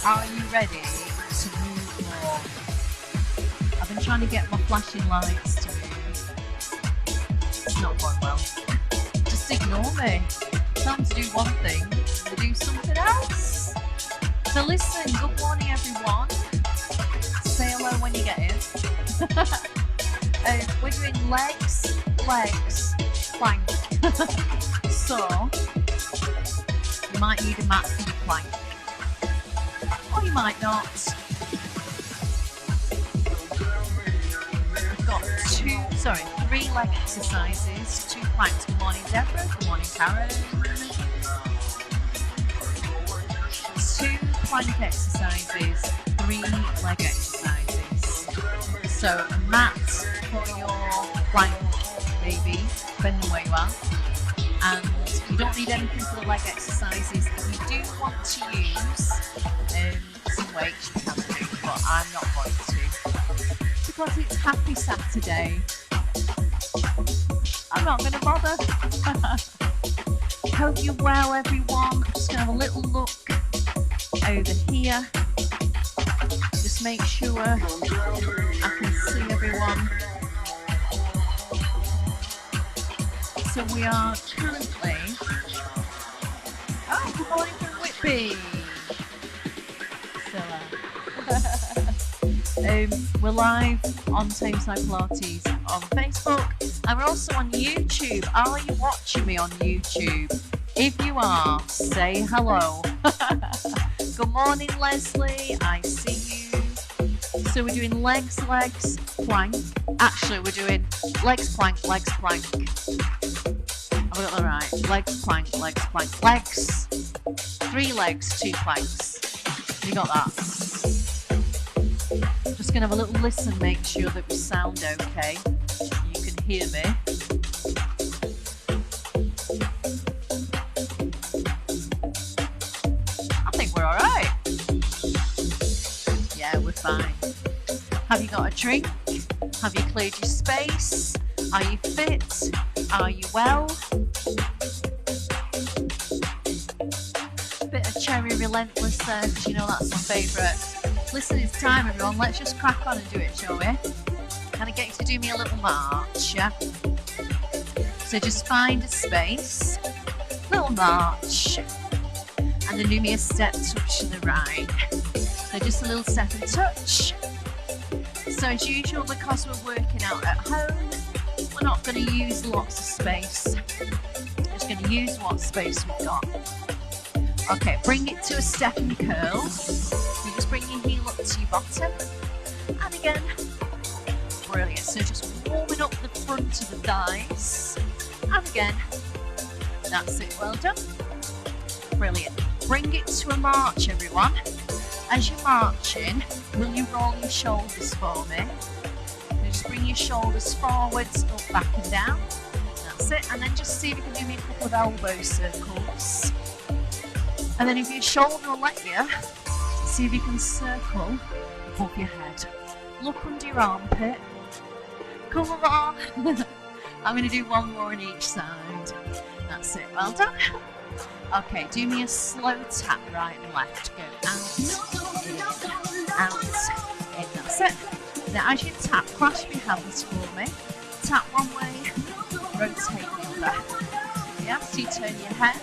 Are you ready to move more? I've been trying to get my flashing lights to move. It's not going well. Just ignore me. Tell them to do one thing and they do something else. So listen, good morning everyone. Say hello when you get in. We're doing legs, plank. So, you might need a mat for your plank. Or you might not. We've got three leg exercises, 2 planks. Good morning Deborah, good morning Karen. 2 plank exercises, 3 leg exercises. So a mat for your plank, maybe, depending where you are. And you don't need anything for the leg exercises. If you do want to use some weights, you can do, but I'm not going to. Because it's Happy Saturday, I'm not going to bother. Hope you're well, everyone. I'm just going to have a little look over here. Just make sure I can see everyone. So we are currently, good morning from Whitby. So, we're live on Tameside Pilates on Facebook, and we're also on YouTube. Are you watching me on YouTube? If you are, say hello. Good morning, Leslie. I see you. So we're doing legs, plank. Actually, we're doing legs, plank. I've got that right. Legs, plank. Legs. 3 legs, 2 planks. You got that? Just going to have a little listen, make sure that we sound okay. You can hear me. I think we're alright. Yeah, we're fine. Have you got a drink? Have you cleared your space? Are you fit? Are you well? Bit of Cherry Relentless there, because you know that's my favourite. Listen, it's time everyone, let's just crack on and do it, shall we? Can I get you to do me a little march, yeah? So just find a space, little march, and then do me a step touch to the right. So just a little step and touch. So as usual, because we're working out at home, we're not going to use lots of space. We're just going to use what space we've got. Okay, bring it to a step and curl. You just bring your heel up to your bottom. And again, brilliant. So just warming up the front of the thighs. And again, that's it, well done. Brilliant. Bring it to a march, everyone. As you're marching, will you roll your shoulders for me? Just bring your shoulders forwards, up, back and down. That's it. And then just see if you can do me a couple of elbow circles. And then if your shoulder will let you, see if you can circle above your head. Look under your armpit. Come on. I'm going to do one more on each side. That's it. Well done. Okay, do me a slow tap right and left. Go out, in. That's it. Now as you tap, clasp your hands for me. Tap one way, rotate the other. Yeah, so you turn your head,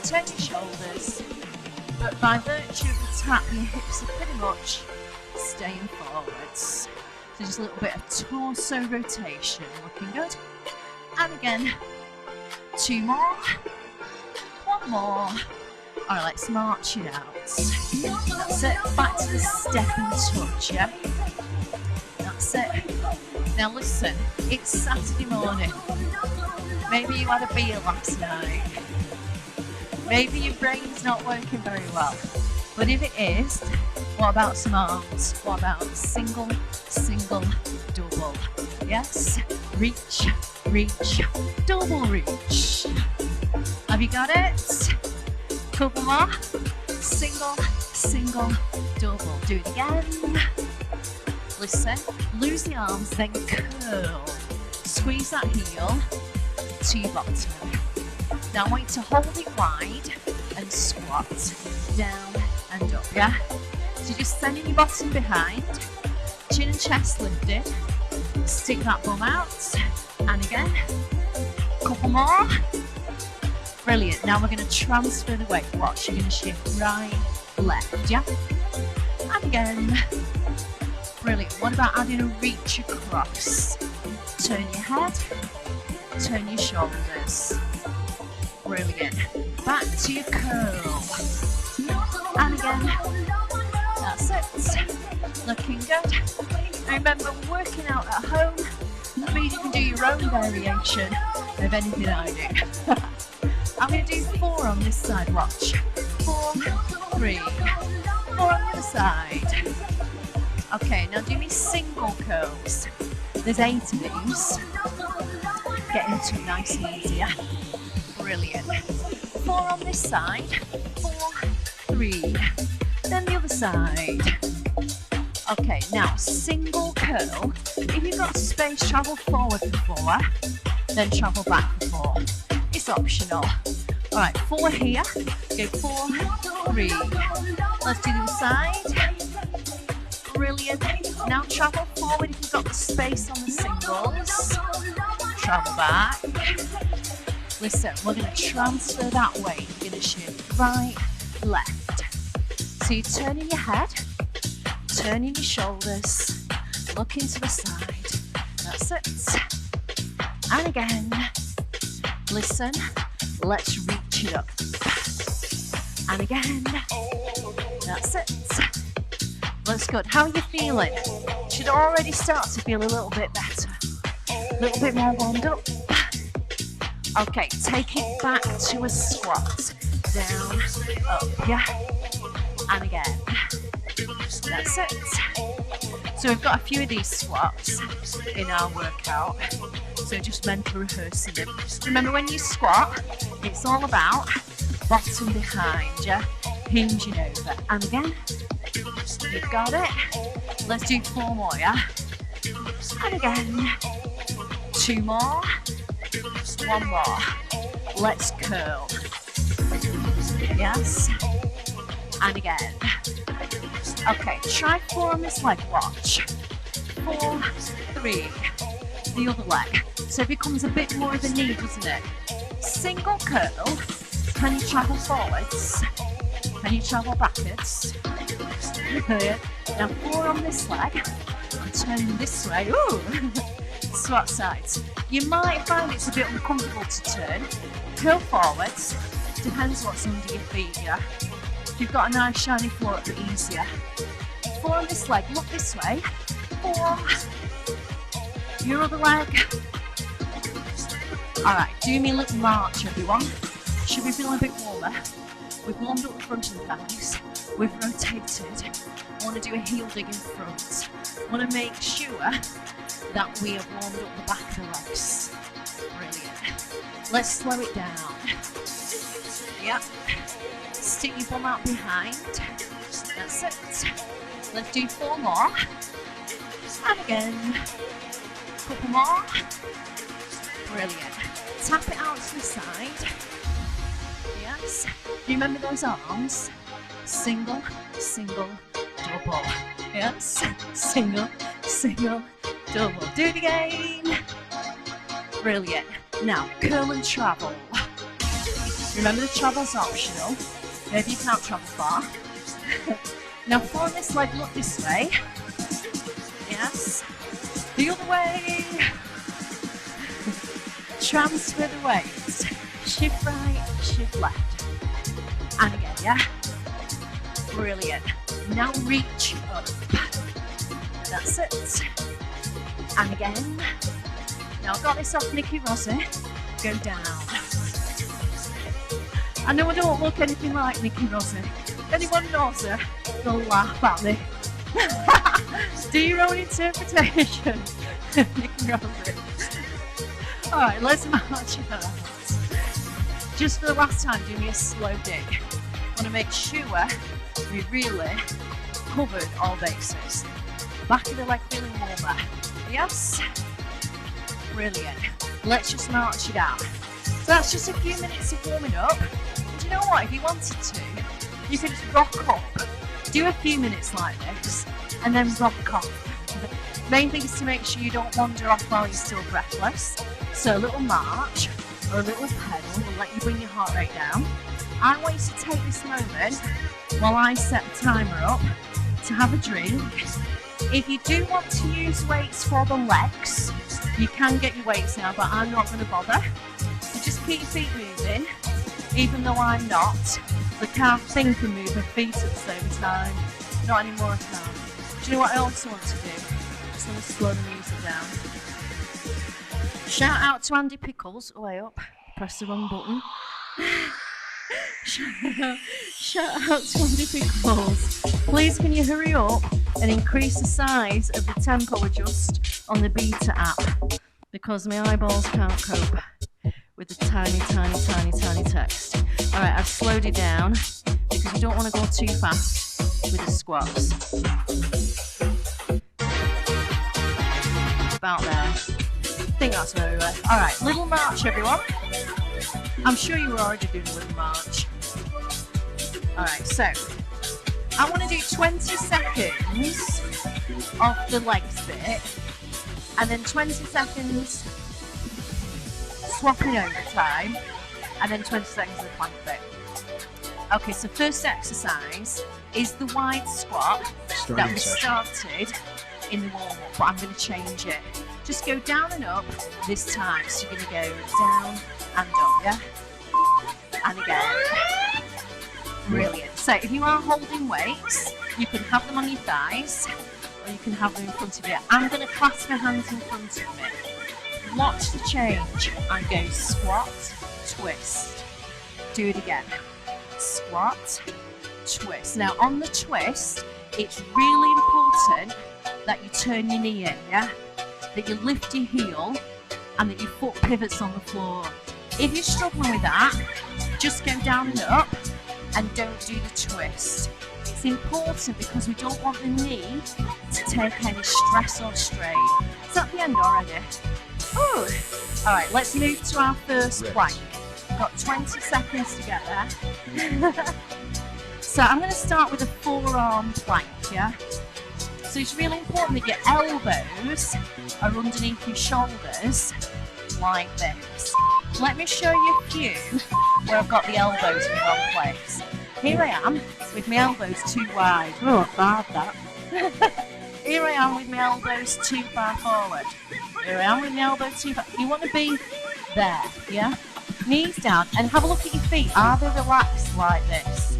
turn your shoulders, but by virtue of the tap, your hips are pretty much staying forwards. So just a little bit of torso rotation, looking good. And again, 2 more, 1 more. Alright, let's march it out. That's it, back to the step and touch, yeah? That's it. Now listen, it's Saturday morning. Maybe you had a beer last night. Maybe your brain's not working very well. But if it is, what about some arms? What about single, double? Yes? Reach, double reach. Have you got it? Couple more. Single, double. Do it again. Listen, lose the arms, then curl. Squeeze that heel to your bottom. Now I want you to hold it wide and squat down and up, yeah? So just sending your bottom behind, chin and chest lifted, stick that bum out, and again, couple more. Brilliant. Now we're going to transfer the weight. Watch, you're going to shift right, left, yeah? And again. Brilliant. What about adding a reach across? Turn your head, turn your shoulders. Brilliant. Back to your curl. And again. That's it. Looking good. Remember, working out at home, that means you can do your own variation of anything I do. I'm going to do 4 on this side, watch. 4, 3, 4 on the other side. Okay, now do me single curls. There's 8 of these. Get into it nice and easy, yeah? Brilliant. 4 on this side, 4, 3, then the other side. Okay, now single curl. If you've got space, travel forward for 4, then travel back for 4. It's optional. All right, 4 here. Go 4, 3. Let's do the other side. Brilliant. Now travel forward if you've got the space on the singles. Travel back. Listen, we're going to transfer that weight. You're going to shift right, left. So you're turning your head, turning your shoulders, looking to the side. That's it. And again. Listen, let's reach it up. And again. That's it. Looks good. How are you feeling? Should already start to feel a little bit better. A little bit more warmed up. Okay, take it back to a squat. Down, up, yeah? And again. That's it. So we've got a few of these squats in our workout. So just mental rehearsing them. Remember when you squat, it's all about bottom behind, yeah? Hinging over. And again. You've got it. Let's do 4 more, yeah? And again. 2 more. 1 more. Let's curl. Yes. And again. Okay, try 4 on this leg, watch. 4, 3. The other leg. So it becomes a bit more of a knee, doesn't it? Single curl. Can you travel forwards? Can you travel backwards? Now 4 on this leg. I'm turning this way. Ooh! Swap sides. You might find it's a bit uncomfortable to turn. Curl forwards. Depends what's under your feet, yeah? If you've got a nice shiny floor, it'll be easier. 4 on this leg. Look this way. 4. Your other leg. Alright, do me a little march, everyone. Should be feeling a bit warmer. We've warmed up the front of the thighs. We've rotated. I want to do a heel dig in front. I want to make sure that we have warmed up the back of the legs. Brilliant. Let's slow it down. Yep. Stick your bum out behind. That's it. Let's do 4 more. And again. Couple more. Brilliant. Tap it out to the side. Yes. Remember those arms? Single, single, double. Yes. Single, single, double. Do it again. Brilliant. Now, curl and travel. Remember the travel's optional. Maybe you can't travel far. Now, 4 on this leg, look this way. Yes. The other way. Transfer the weight. Shift right, shift left. And again, yeah? Brilliant. Now reach up. That's it. And again. Now I've got this off Nikki Rossi. Go down. I know I don't look anything like Nikki Rossi. If anyone knows her, they'll laugh at me. Do your own interpretation. Nikki Rossi. Alright, let's march it out. Just for the last time, do me a slow dig. I want to make sure we really covered all bases. Back of the leg feeling warmer. Yes? Brilliant. Let's just march it out. So that's just a few minutes of warming up. And you know what? If you wanted to, you could just rock up Do a few minutes like this and then rock off. Main thing is to make sure you don't wander off while you're still breathless. So a little march or a little pedal will let you bring your heart rate down. I want you to take this moment while I set the timer up to have a drink. If you do want to use weights for the legs, you can get your weights now, but I'm not going to bother. So just keep your feet moving, even though I'm not. I can't think and move my feet at the same time. Not anymore, I can't. Do you know what I also want to do? I just want to slow the music down. Shout out to Andy Pickles. Way up. Press the wrong button. Shout out to Andy Pickles. Please can you hurry up and increase the size of the tempo adjust on the beta app, because my eyeballs can't cope with the tiny text. Alright, I've slowed it down because you don't want to go too fast with the squats. About there. I think that's where we were. Alright, little march everyone. I'm sure you were already doing a little march. Alright, so I want to do 20 seconds of the legs bit and then 20 seconds swapping over time and then 20 seconds of the plank bit. Okay, so first exercise is the wide squat that we started in the warm-up, but I'm going to change it. Just go down and up this time. So you're going to go down and up, yeah? And again. Brilliant. So if you are holding weights, you can have them on your thighs or you can have them in front of you. I'm going to clasp my hands in front of me. Watch the change. I go squat, twist. Do it again. Squat, twist. Now on the twist, it's really important that you turn your knee in, yeah? That you lift your heel and that your foot pivots on the floor. If you're struggling with that, just go down and up and don't do the twist. It's important because we don't want the knee to take any stress or strain. It's at the end already. Ooh. All right, let's move to our first plank. We've got 20 seconds to get there. So I'm going to start with a forearm plank, yeah? So it's really important that your elbows are underneath your shoulders like this. Let me show you a few where I've got the elbows in the wrong place. Here I am with my elbows too wide. Oh, bad that. Here I am with my elbows too far forward. Here I am with my elbows too far. You want to be there, yeah? Knees down and have a look at your feet. Are they relaxed like this?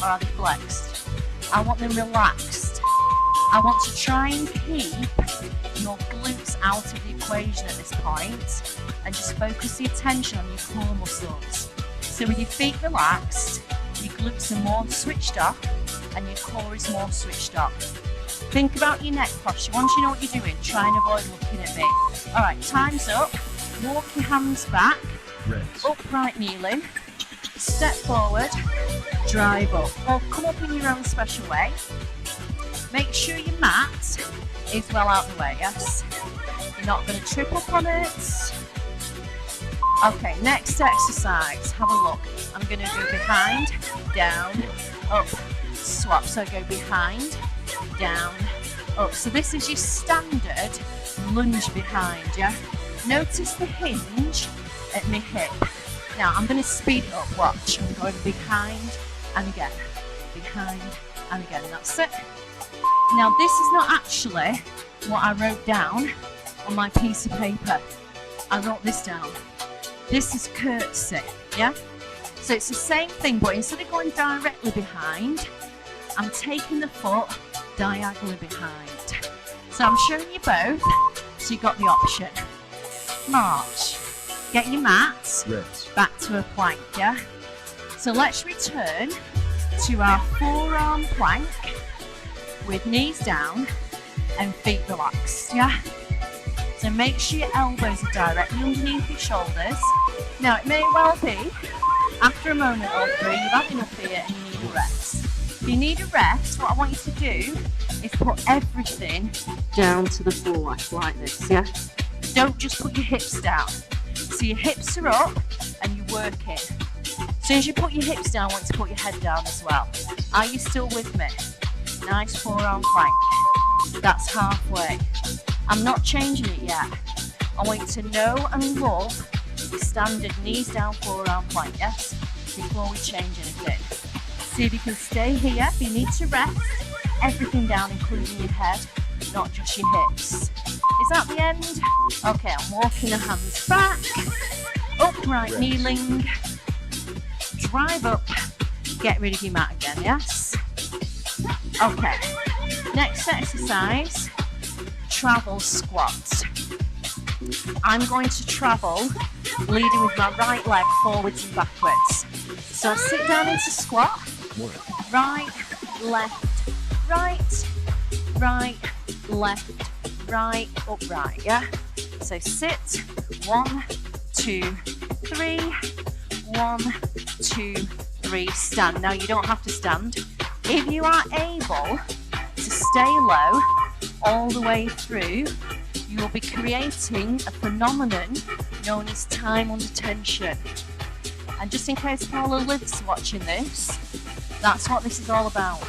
Or are they flexed? I want them relaxed. I want to try and keep your glutes out of the equation at this point and just focus the attention on your core muscles. So with your feet relaxed, your glutes are more switched off and your core is more switched off. Think about your neck posture. Once you know what you're doing, try and avoid looking at me. Alright, time's up. Walk your hands back. Upright kneeling. Step forward. Drive up. Or come up in your own special way. Make sure your mat is well out of the way, yes? You're not going to trip up on it. Okay, next exercise. Have a look. I'm going to go behind, down, up, swap. So go behind, down, up. So this is your standard lunge behind, yeah? Notice the hinge at my hip. Now I'm going to speed it up. Watch. I'm going behind and again. Behind and again. That's it. Now this is not actually what I wrote down on my piece of paper. I wrote this down. This is curtsy, yeah? So it's the same thing, but instead of going directly behind, I'm taking the foot diagonally behind. So I'm showing you both, so you've got the option. March. Get your mat back to a plank, yeah? So let's return to our forearm plank with knees down and feet relaxed, yeah? So make sure your elbows are directly underneath your shoulders. Now it may well be, after a moment or three, you've had enough here and you need a rest. If you need a rest, what I want you to do is put everything down to the floor like this, yeah? Don't just put your hips down. So your hips are up and you're working. As soon as you put your hips down, I want you to put your head down as well. Are you still with me? nice forearm plank. That's halfway. I'm not changing it yet. I want you to know and love the standard knees down forearm plank, yes? Before we change anything. See if you can stay here. If you need to rest, everything down, including your head, not just your hips. Is that the end? Okay, I'm walking the hands back. Upright kneeling. Drive up. Get rid of your mat again, yes? Okay. Next exercise, travel squats. I'm going to travel leading with my right leg forwards and backwards. So I sit down into squat. Right, left, right, right, left, right, upright, yeah? So sit, 1, 2, 3, 1, 2, 3, stand. Now you don't have to stand. If you are able to stay low all the way through, you will be creating a phenomenon known as time under tension. And just in case Paula Liv's watching this, that's what this is all about.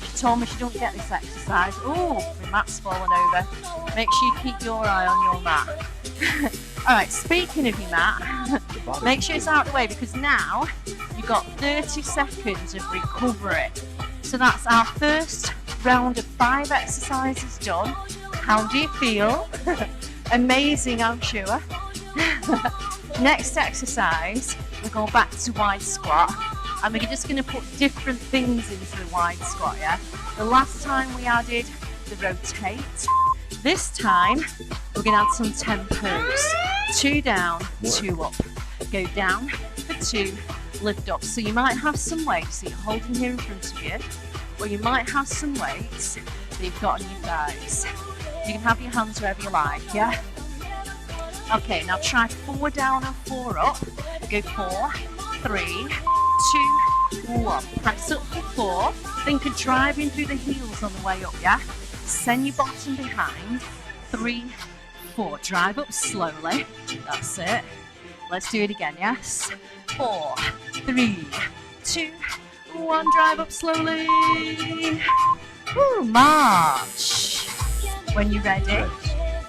She told me she don't get this exercise. Oh, my mat's fallen over. Make sure you keep your eye on your mat. Alright, speaking of your mat, make sure it's out of the way because now you've got 30 seconds of recovery. So that's our first round of 5 exercises done. How do you feel? Amazing, I'm sure. Next exercise, we go back to wide squat. And we're just going to put different things into the wide squat, yeah? The last time we added the rotate. This time, we're going to add some tempos. 2 down, 2 up. Go down for 2, lift up. So you might have some weights that you're holding here in front of you, or you might have some weights that you've got on your thighs. You can have your hands wherever you like, yeah? Okay, now try 4 down and 4 up. Go 4, 3, 2, 1. Press up for 4. Think of driving through the heels on the way up, yeah? Send your bottom behind. 3, 4. Drive up slowly. That's it. Let's do it again, yes? 4, 3, 2, 1. Drive up slowly. Woo, march. When you're ready,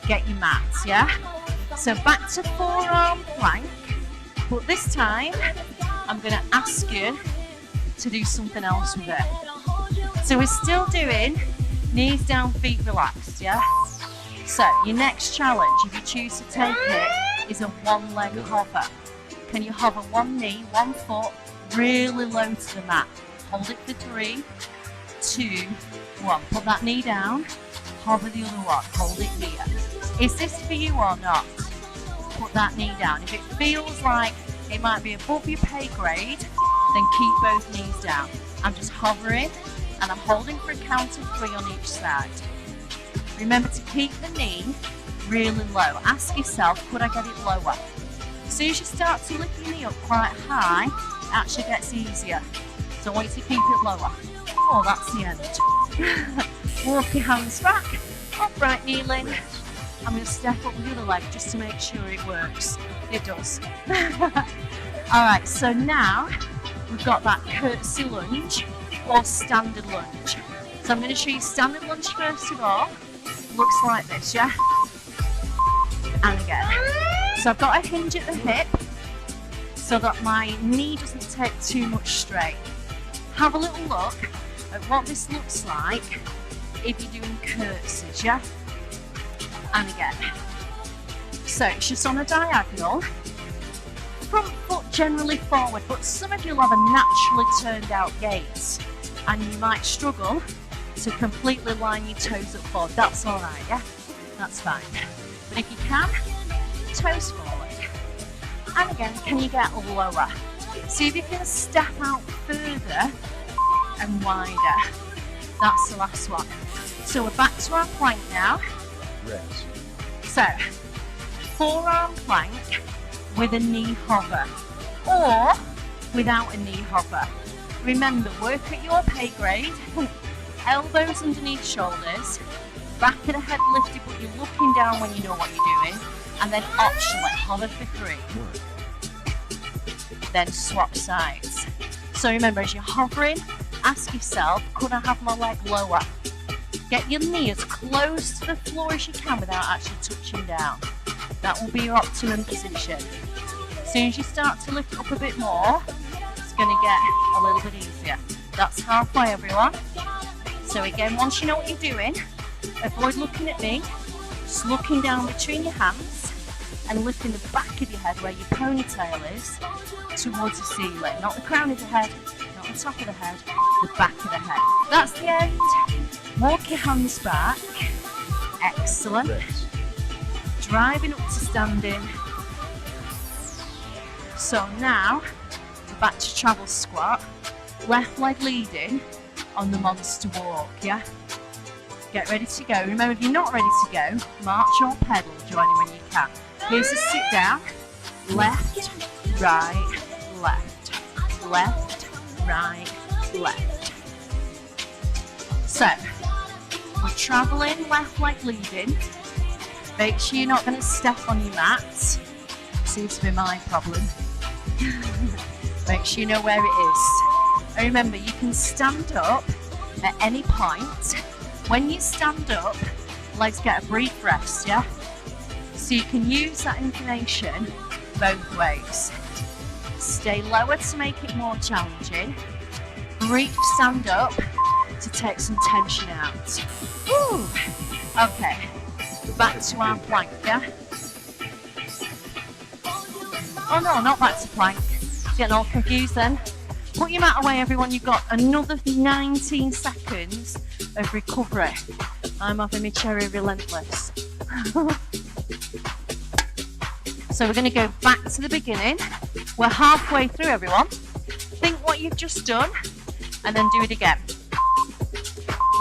get your mats, yeah? So back to forearm plank, but this time I'm going to ask you to do something else with it. So we're still doing knees down, feet relaxed, yeah? So your next challenge, if you choose to take it, is a 1-leg hover. Can you hover 1 knee, 1 foot, really low to the mat? Hold it for 3, 2, 1. Put that knee down, hover the other one, hold it here. Is this for you or not? Put that knee down. If it feels like it might be above your pay grade, then keep both knees down. I'm just hovering and I'm holding for a count of 3 on each side. Remember to keep the knee really low. Ask yourself, could I get it lower? As soon as you start to lift your knee up quite high, it actually gets easier. So I want you to keep it lower. Oh, that's the end. Walk your hands back, upright kneeling. I'm going to step up with the other leg just to make sure it works. It does. Alright, so now we've got that curtsy lunge or standard lunge. So I'm going to show you standard lunge first of all. Looks like this, yeah? And again. So I've got a hinge at the hip so that my knee doesn't take too much strain. Have a little look at what this looks like if you're doing curtsies, yeah? And again. So it's just on a diagonal. Front foot generally forward, but some of you will have a naturally turned out gait and you might struggle to completely line your toes up forward. That's alright, yeah? That's fine. But if you can, toes forward. And again, can you get lower? See if you can step out further and wider. That's the last one. So we're back to our plank now. Rest. So, forearm plank with a knee hover or without a knee hover. Remember, work at your pay grade, elbows underneath shoulders, back of the head lifted but you're looking down when you know what you're doing, and then optionally hover for 3. Then swap sides. So remember, as you're hovering ask yourself, could I have my leg lower? Get your knee as close to the floor as you can without actually touching down. That will be your optimum position. As soon as you start to lift it up a bit more, it's going to get a little bit easier. That's halfway, everyone. So again, once you know what you're doing, avoid looking at me, just looking down between your hands and lifting the back of your head where your ponytail is towards the ceiling. Not the crown of the head, not the top of the head, the back of the head. That's the end. Walk your hands back. Excellent. Driving up to standing. So now, we're back to travel squat. Left leg leading on the monster walk, yeah? Get ready to go. Remember, if you're not ready to go, march or pedal, join in when you can. Here's a sit down. Left, right, left. Left, right, left. So, we're travelling, left leg leading. Make sure you're not going to step on your mat. Seems to be my problem. Make sure you know where it is. And remember, you can stand up at any point. When you stand up, legs get a brief rest, yeah? So you can use that information both ways. Stay lower to make it more challenging. Brief stand up to take some tension out. Woo. Okay, back to our plank, yeah? Oh no, not back to plank. Getting all confused then. Put your mat away, everyone. You've got another 19 seconds of recovery. I'm having my cherry relentless. So we're going to go back to the beginning. We're halfway through, everyone. Think what you've just done and then do it again.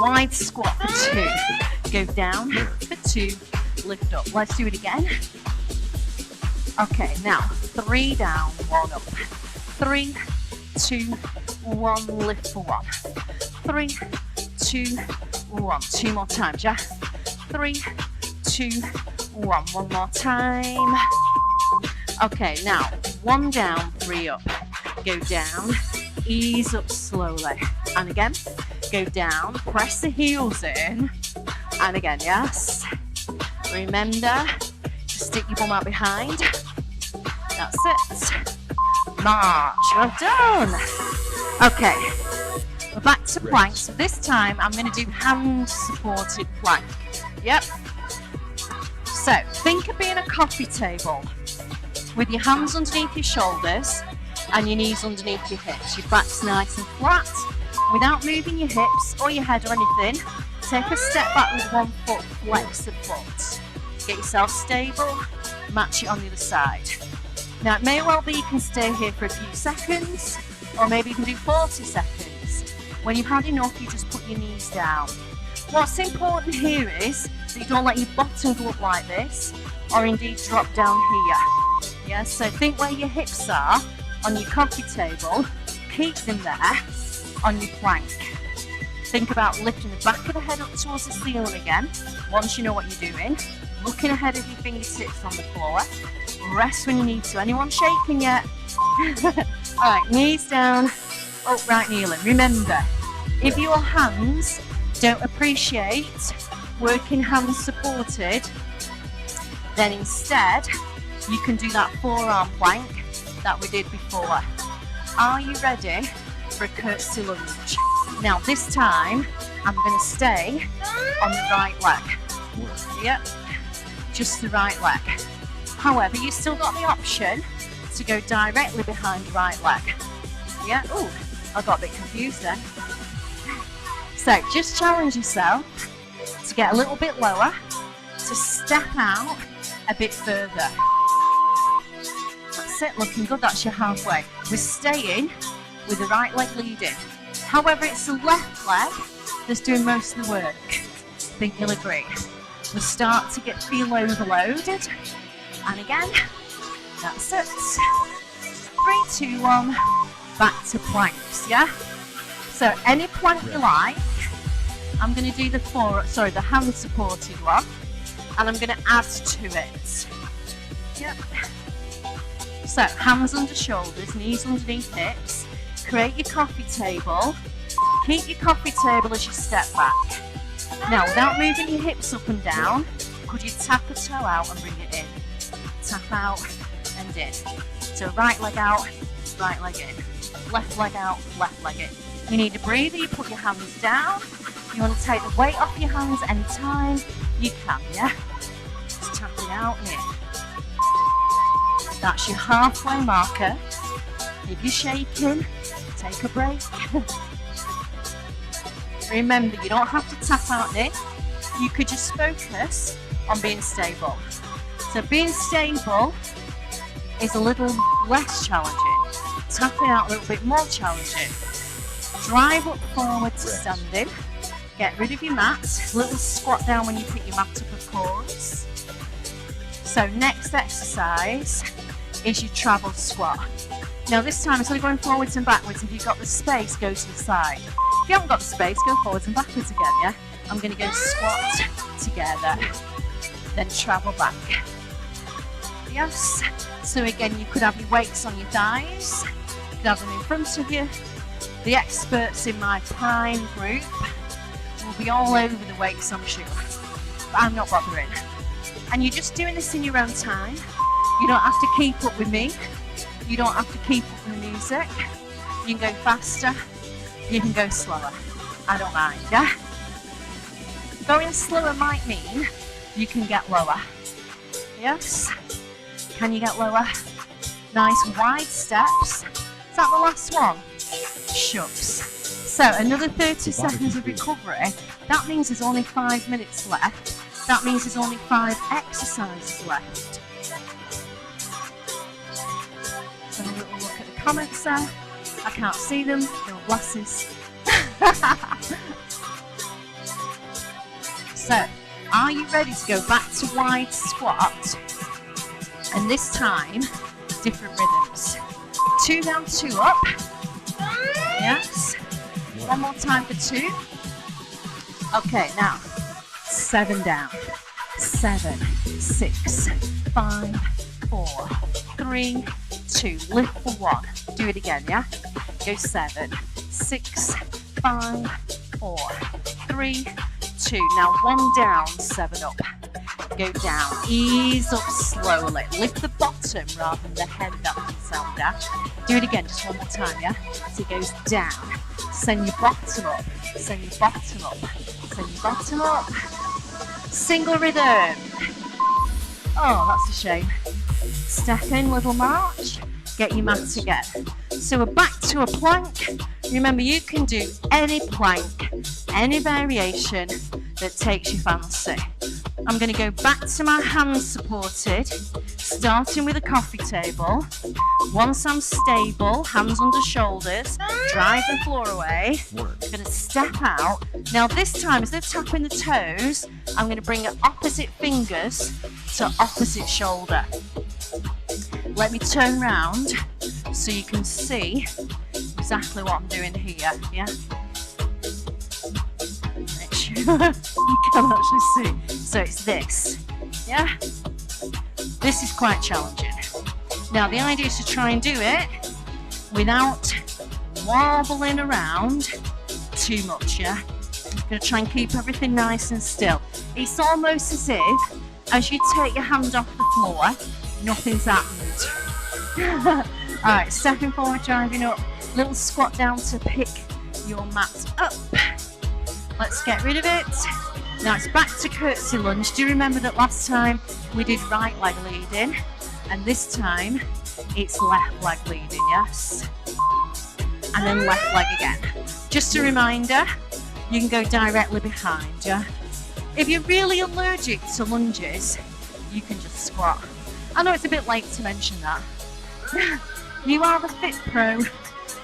Wide squat for 2. Go down for 2. Lift up. Let's do it again. Okay, now 3 down, 1 up. 3, 2, 1, lift for 1. 3, 2, 1. 2 more times, yeah? 3, 2, 1. 1 more time. Okay, now 1 down, 3 up. Go down, ease up slowly. And again, go down, press the heels in. And again, yes. Remember to stick your bum out behind. That's it. March. Well done. Okay, we're back to plank. So this time I'm going to do hand supported plank. Yep. So think of being a coffee table with your hands underneath your shoulders and your knees underneath your hips. Your back's nice and flat. Without moving your hips or your head or anything, take a step back with 1 foot, flex the foot. Get yourself stable, match it on the other side. Now it may well be you can stay here for a few seconds, or maybe you can do 40 seconds. When you've had enough, you just put your knees down. What's important here is that you don't let your bottom go up like this, or indeed drop down here. Yeah, so think where your hips are on your coffee table, keep them there on your plank. Think about lifting the back of the head up towards the ceiling again, once you know what you're doing. Looking ahead of your fingertips on the floor. Rest when you need to. Anyone shaking yet? Alright, knees down, upright kneeling. Remember, if your hands don't appreciate working hands supported, then instead you can do that forearm plank that we did before. Are you ready for a curtsy lunge? Now this time I'm going to stay on the right leg. Yep, just the right leg. However, you've still got the option to go directly behind the right leg. Yeah, ooh, I got a bit confused then. So just challenge yourself to get a little bit lower, to step out a bit further. That's it, looking good, that's your halfway. We're staying with the right leg leading. However, it's the left leg that's doing most of the work. I think you'll agree. We start to feel overloaded. And again, that's it. 3, 2, 1, back to planks, yeah? So any plank you like, I'm going to do the hand supported one, and I'm going to add to it. Yep. So hands under shoulders, knees underneath hips, create your coffee table, Keep your coffee table as you step back. Now, without moving your hips up and down, could you tap a toe out and bring it in? Tap out and in. So right leg out, right leg in. Left leg out, left leg in. You need a breather, you put your hands down. You want to take the weight off your hands anytime you can, yeah? Just tap it out and in. That's your halfway marker. If you're shaking, take a break. Remember, you don't have to tap out and in. You could just focus on being stable. So being stable is a little less challenging. Tapping out a little bit more challenging. Drive up forward to standing. Get rid of your mat. Little squat down when you pick your mat up, of course. So next exercise is your travel squat. Now this time instead of going forwards and backwards, if you've got the space, go to the side. If you haven't got the space, go forwards and backwards again, yeah? I'm going to go squat together, then travel back. Yes? So again, you could have your weights on your thighs, you could have them in front of you. The experts in my prime group will be all over the weights, I'm sure. But I'm not bothering. And you're just doing this in your own time. You don't have to keep up with me. You don't have to keep up with the music. You can go faster. You can go slower. I don't mind, yeah? Going slower might mean you can get lower. Yes? Can you get lower? Nice wide steps. Is that the last one? Shucks. So another 30 seconds of recovery. That means there's only 5 minutes left. That means there's only 5 exercises left. So a little look at the comments there. I can't see them, no glasses. So, are you ready to go back to wide squat? And this time, different rhythms. 2 down, 2 up. Yes. One more time for 2. Okay, now 7 down. 7, 6, 5, 4, 3, 2. Lift for 1. Do it again, yeah? Go 7, 6, 5, 4, 3, 2. Now 1 down, 7 up. Go down. Ease up slowly. Lift the bottom rather than the head. That doesn't sound daft. Do it again, just one more time, yeah? So it goes down. Send your bottom up. Send your bottom up. Send your bottom up. Single rhythm. Oh, that's a shame. Step in, little march. Get your mat again. So we're back to a plank. Remember, you can do any plank, any variation that takes your fancy. I'm going to go back to my hands supported, starting with a coffee table. Once I'm stable, hands under shoulders, drive the floor away. I'm going to step out. Now this time, instead of tapping the toes, I'm going to bring the opposite fingers to opposite shoulder. Let me turn round so you can see exactly what I'm doing here, yeah? Make sure you can actually see. So it's this, yeah? This is quite challenging. Now the idea is to try and do it without wobbling around too much, yeah? I'm going to try and keep everything nice and still. It's almost as if, as you take your hand off the floor, nothing's happened. Alright, stepping forward, driving up, little squat down to pick your mat up. Let's get rid of it. Now it's back to Curtsy Lunge. Do you remember that last time we did right leg leading? And this time it's left leg leading, yes? And then left leg again. Just a reminder, you can go directly behind, yeah? If you're really allergic to lunges, you can just squat. I know it's a bit late to mention that. You are the fit pro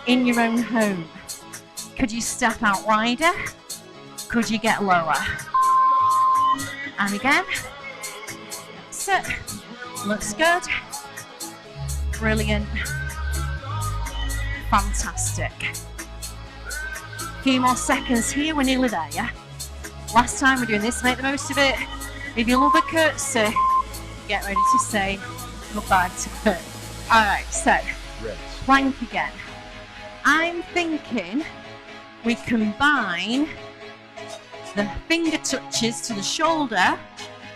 in your own home. Could you step out wider? Could you get lower? And again. That's it. Looks good. Brilliant. Fantastic. A few more seconds here, we're nearly there, yeah? Last time we're doing this, make the most of it. If you love a curtsy, get ready to say goodbye to it. Alright, so plank again. I'm thinking we combine the finger touches to the shoulder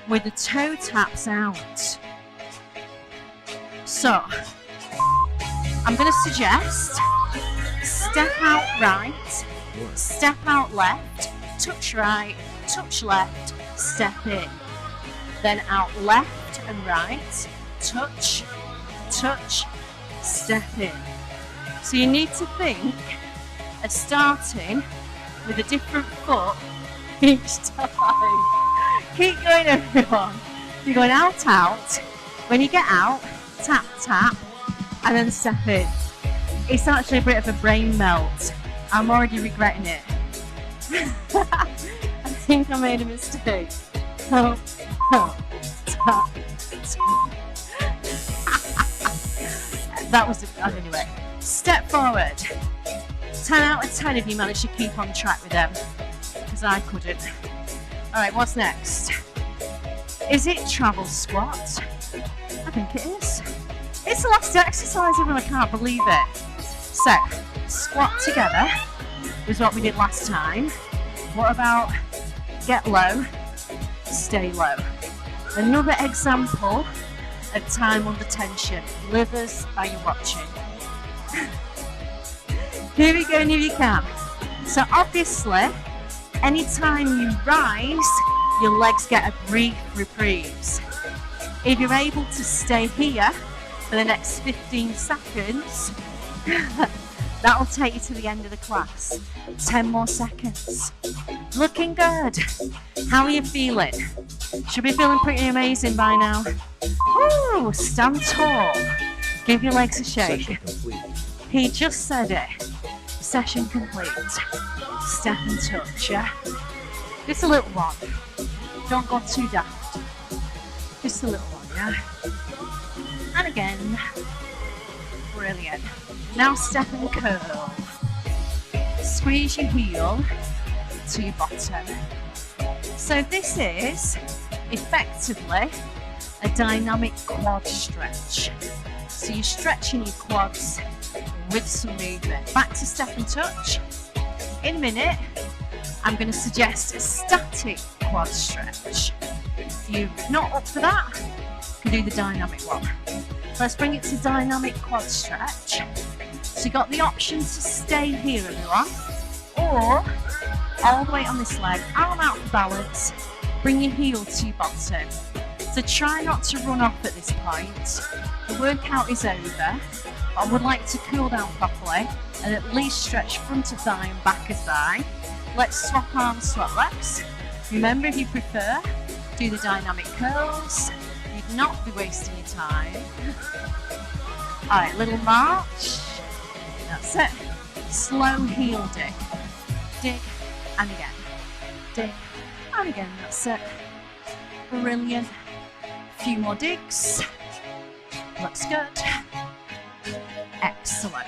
with the toe taps out. So, I'm going to suggest step out right, step out left, touch right, touch left, step in. Then out left and right, touch, touch, step in. So you need to think of starting with a different foot each time. Keep going, everyone. You're going out, out. When you get out, tap, tap, and then step in. It's actually a bit of a brain melt. I'm already regretting it. I think I made a mistake. Tap, tap, tap, tap. That was anyway. Step forward. 10 out of 10 if you manage to keep on track with them, because I couldn't. Alright, what's next? Is it travel squat? I think it is. It's the last exercise, everyone. I can't believe it. So, squat together was what we did last time. What about get low, stay low? Another example of time under tension. Livers, are you watching? Here we go, and here you can. So obviously, anytime you rise, your legs get a brief reprise. If you're able to stay here for the next 15 seconds, that'll take you to the end of the class. 10 more seconds. Looking good. How are you feeling? Should be feeling pretty amazing by now. Ooh, stand tall. Give your legs a shake. He just said it. Session complete. Step and touch, yeah? Just a little one. Don't go too daft. Just a little one, yeah? And again. Brilliant. Now step and curl. Squeeze your heel to your bottom. So this is effectively a dynamic quad stretch. So you're stretching your quads with some movement. Back to step and touch. In a minute, I'm going to suggest a static quad stretch. If you're not up for that, you can do the dynamic one. Let's bring it to dynamic quad stretch. So you've got the option to stay here, everyone, or all the way on this leg, arm out for balance, bring your heel to your bottom. So try not to run off at this point. The workout is over. I would like to cool down properly and at least stretch front of thigh and back of thigh. Let's swap arms, swap legs. Remember, if you prefer, do the dynamic curls. You'd not be wasting your time. Alright, little march. That's it. Slow heel dig. Dig and again. Dig and again. That's it. Brilliant. A few more digs. Looks good. Excellent.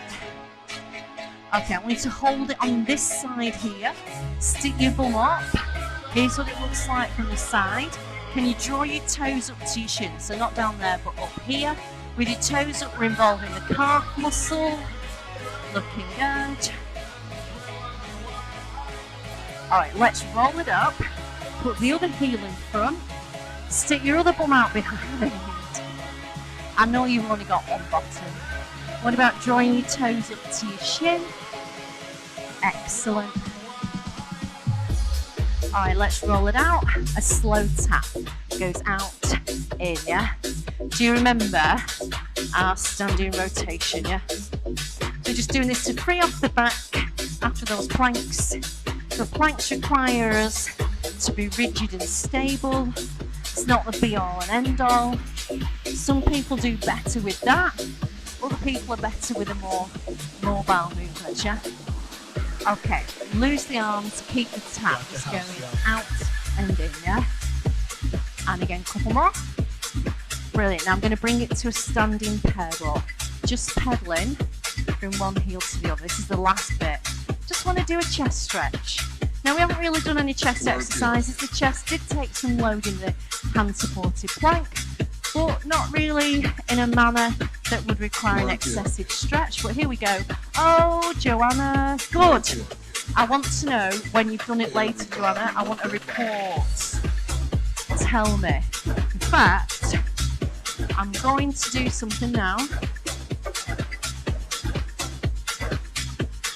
Okay, I want you to hold it on this side here. Stick your bum up. Here's what it looks like from the side. Can you draw your toes up to your shins? So not down there, but up here. With your toes up, we're involving the calf muscle. Looking good. Alright, let's roll it up. Put the other heel in front. Stick your other bum out behind. I know you've only got one bottom. What about drawing your toes up to your shin? Excellent. Alright, let's roll it out. A slow tap goes out, in, yeah? Do you remember our standing rotation, yeah? So just doing this to free off the back after those planks. The planks require us to be rigid and stable. It's not the be all and end all. Some people do better with that. Other people are better with a more mobile movement, yeah? Okay, lose the arms, keep the taps going out and in, yeah? And again, couple more. Brilliant. Now I'm going to bring it to a standing pedal. Just pedaling from one heel to the other. This is the last bit. Just want to do a chest stretch. Now we haven't really done any chest exercises. The chest did take some load in the hand supported plank, but not really in a manner that would require an excessive stretch. But here we go. Oh, Joanna, good. I want to know when you've done it later, Joanna. I want a report. Tell me. In fact, I'm going to do something now.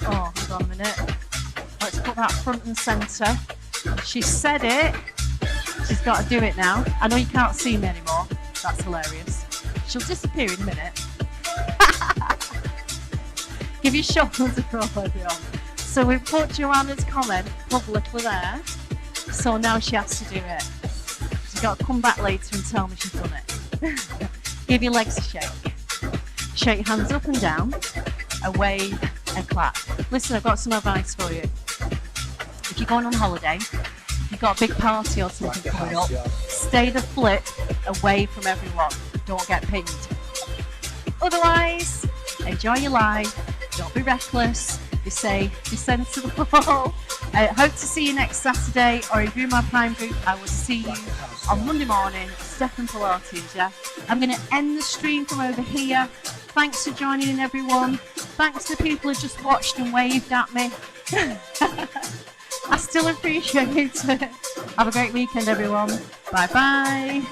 Oh, hold on a minute. Let's put that front and centre. She said it. She's got to do it now. I know you can't see me anymore. That's hilarious. She'll disappear in a minute. Give your shoulders a roll, everyone. So we've put Joanna's comment publicly there. So now she has to do it. She's got to come back later and tell me she's done it. Give your legs a shake. Shake hands up and down. A wave, a clap. Listen, I've got some advice for you. If you're going on holiday, if you've got a big party or something coming up, stay the flip away from everyone. Don't get pinged. Otherwise, enjoy your life. Don't be reckless. They say, be sensible. I hope to see you next Saturday, or if you're in my Prime group, I will see you on Monday morning. Stefan Pilates, yeah? I'm going to end the stream from over here. Thanks for joining in, everyone. Thanks to people who just watched and waved at me. I still appreciate it. Have a great weekend, everyone. Bye-bye.